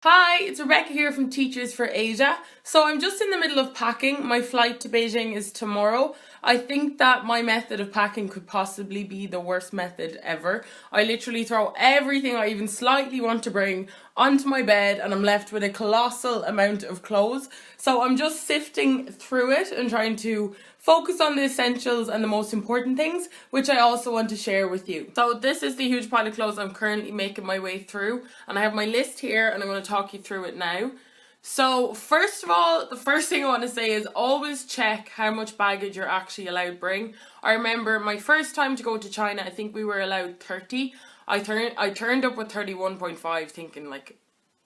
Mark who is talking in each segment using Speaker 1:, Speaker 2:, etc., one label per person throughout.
Speaker 1: Hi, it's Rebecca here from Teachers for Asia. So I'm just in the middle of packing. My flight to Beijing is tomorrow. I think that my method of packing could possibly be the worst method ever. I literally throw everything I even slightly want to bring onto my bed and I'm left with a colossal amount of clothes. So I'm just sifting through it and trying to focus on the essentials and the most important things, which I also want to share with you. So this is the huge pile of clothes I'm currently making my way through, and I have my list here and I'm going to talk you through it now. So first of all, the first thing I want to say is always check how much baggage you're actually allowed to bring. I remember my first time to go to China, I think we were allowed 30. I turned up with 31.5 thinking like,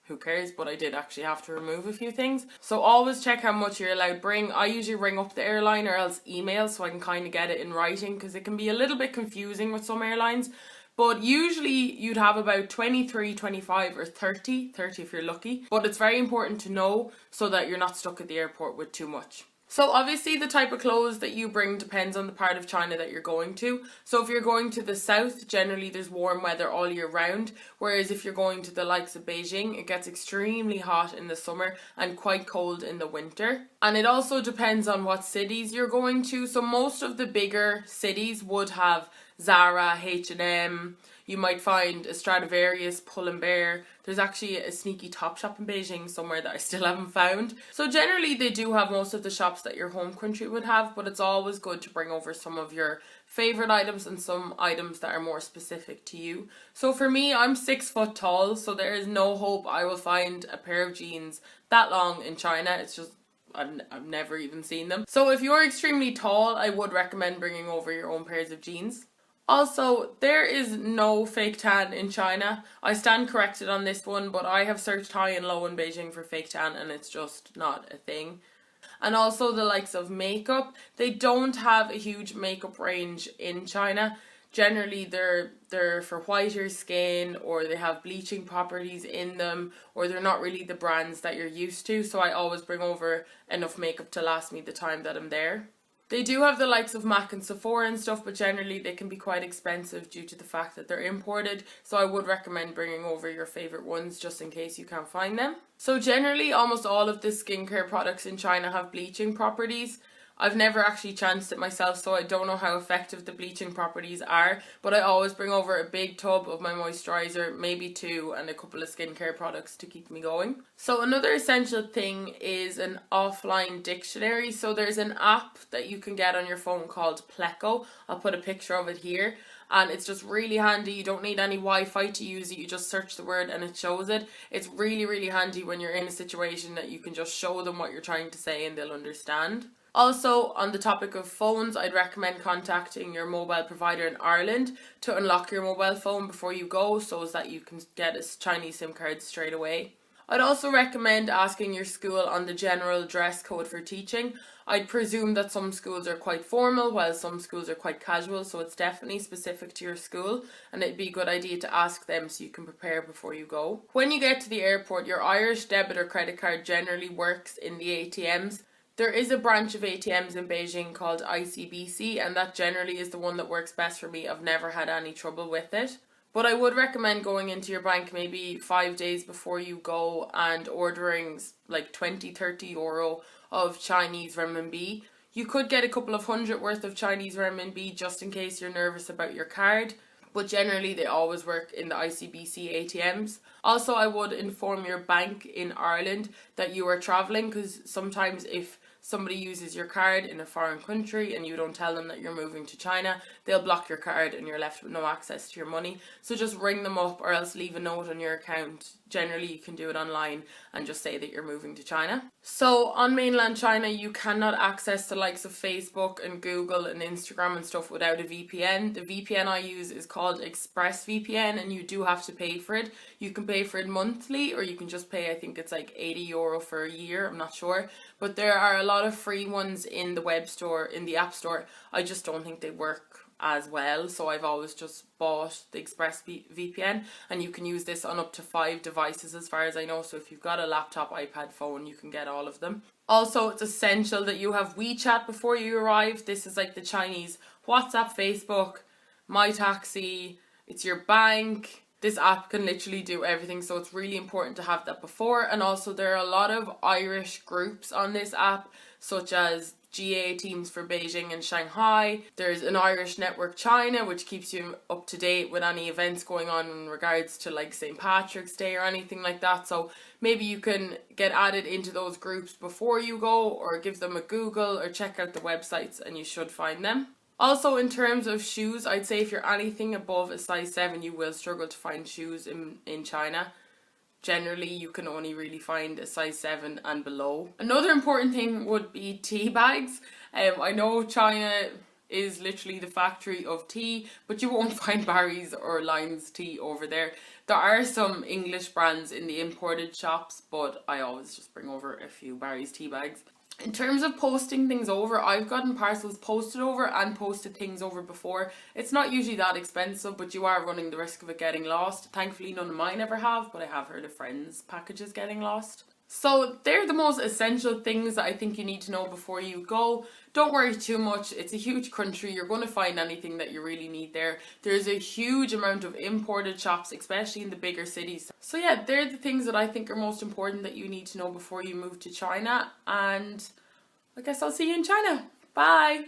Speaker 1: who cares, but I did actually have to remove a few things. So always check how much you're allowed to bring. I usually ring up the airline or else email so I can kind of get it in writing, because it can be a little bit confusing with some airlines. But usually you'd have about 23, 25 or 30 if you're lucky. But it's very important to know so that you're not stuck at the airport with too much. So obviously the type of clothes that you bring depends on the part of China that you're going to. So if you're going to the south, generally there's warm weather all year round. Whereas if you're going to the likes of Beijing, it gets extremely hot in the summer and quite cold in the winter. And it also depends on what cities you're going to. So most of the bigger cities would have Zara, H&M, you might find a Stradivarius, Pull and Bear. There's actually a sneaky Topshop in Beijing somewhere that I still haven't found. So generally they do have most of the shops that your home country would have, but it's always good to bring over some of your favorite items and some items that are more specific to you. So for me, I'm 6 foot tall, so there is no hope I will find a pair of jeans that long in China. It's just I've never even seen them. So if you're extremely tall, I would recommend bringing over your own pairs of jeans. Also, there is no fake tan in China. I stand corrected on this one, but I have searched high and low in Beijing for fake tan and it's just not a thing. And also the likes of makeup, they don't have a huge makeup range in China. Generally they're for whiter skin, or they have bleaching properties in them, or they're not really the brands that you're used to, so I always bring over enough makeup to last me the time that I'm there. They do have the likes of MAC and Sephora and stuff, but generally they can be quite expensive due to the fact that they're imported, so I would recommend bringing over your favourite ones just in case you can't find them. So generally almost all of the skincare products in China have bleaching properties. I've never actually chanced it myself, so I don't know how effective the bleaching properties are, but I always bring over a big tub of my moisturiser, maybe 2, and a couple of skincare products to keep me going. So another essential thing is an offline dictionary. So there's an app that you can get on your phone called Pleco. I'll put a picture of it here. And it's just really handy. You don't need any Wi-Fi to use it. You just search the word and it shows it. It's really handy when you're in a situation that you can just show them what you're trying to say and they'll understand. Also, on the topic of phones, I'd recommend contacting your mobile provider in Ireland to unlock your mobile phone before you go, so as that you can get a Chinese SIM card straight away. I'd also recommend asking your school on the general dress code for teaching. I'd presume that some schools are quite formal while some schools are quite casual, so it's definitely specific to your school and it'd be a good idea to ask them so you can prepare before you go. When you get to the airport, your Irish debit or credit card generally works in the ATMs. There is a branch of ATMs in Beijing called ICBC, and that generally is the one that works best for me. I've never had any trouble with it. But I would recommend going into your bank maybe 5 days before you go and ordering like 20-30 euro of Chinese renminbi. You could get a couple of hundred worth of Chinese renminbi just in case you're nervous about your card, but generally they always work in the ICBC ATMs. Also, I would inform your bank in Ireland that you are travelling, because sometimes if somebody uses your card in a foreign country and you don't tell them that you're moving to China, they'll block your card and you're left with no access to your money. So just ring them up or else leave a note on your account. Generally you can do it online and just say that you're moving to China. So on mainland China you cannot access the likes of Facebook and Google and Instagram and stuff without a VPN. The VPN I use is called ExpressVPN and you do have to pay for it. You can pay for it monthly or you can just pay, I think it's like 80 euro for a year, I'm not sure. But there are a lot of free ones in the web store, in the app store. I just don't think they work as well, so I've always just bought the ExpressVPN, and you can use this on up to 5 devices as far as I know. So if you've got a laptop, iPad, phone, you can get all of them. Also, it's essential that you have WeChat before you arrive. This is like the Chinese WhatsApp, Facebook, My Taxi. It's your bank. This app can literally do everything, so it's really important to have that before. And also there are a lot of Irish groups on this app, such as GA teams for Beijing and Shanghai. There's an Irish Network China, which keeps you up to date with any events going on in regards to like St. Patrick's Day or anything like that. So maybe you can get added into those groups before you go, or give them a Google or check out the websites and you should find them. Also, in terms of shoes, I'd say if you're anything above a size 7, you will struggle to find shoes in China. Generally, you can only really find a size 7 and below. Another important thing would be tea bags. I know China is literally the factory of tea, but you won't find Barry's or Lyons tea over there. There are some English brands in the imported shops, but I always just bring over a few Barry's tea bags. In terms of posting things over, I've gotten parcels posted over and posted things over before. It's not usually that expensive, but you are running the risk of it getting lost. Thankfully, none of mine ever have, but I have heard of friends' packages getting lost. So they're the most essential things that I think you need to know before you go. Don't worry too much. It's a huge country. You're going to find anything that you really need there. There's a huge amount of imported shops, especially in the bigger cities. So yeah, they're the things that I think are most important that you need to know before you move to China. And I guess I'll see you in China. Bye!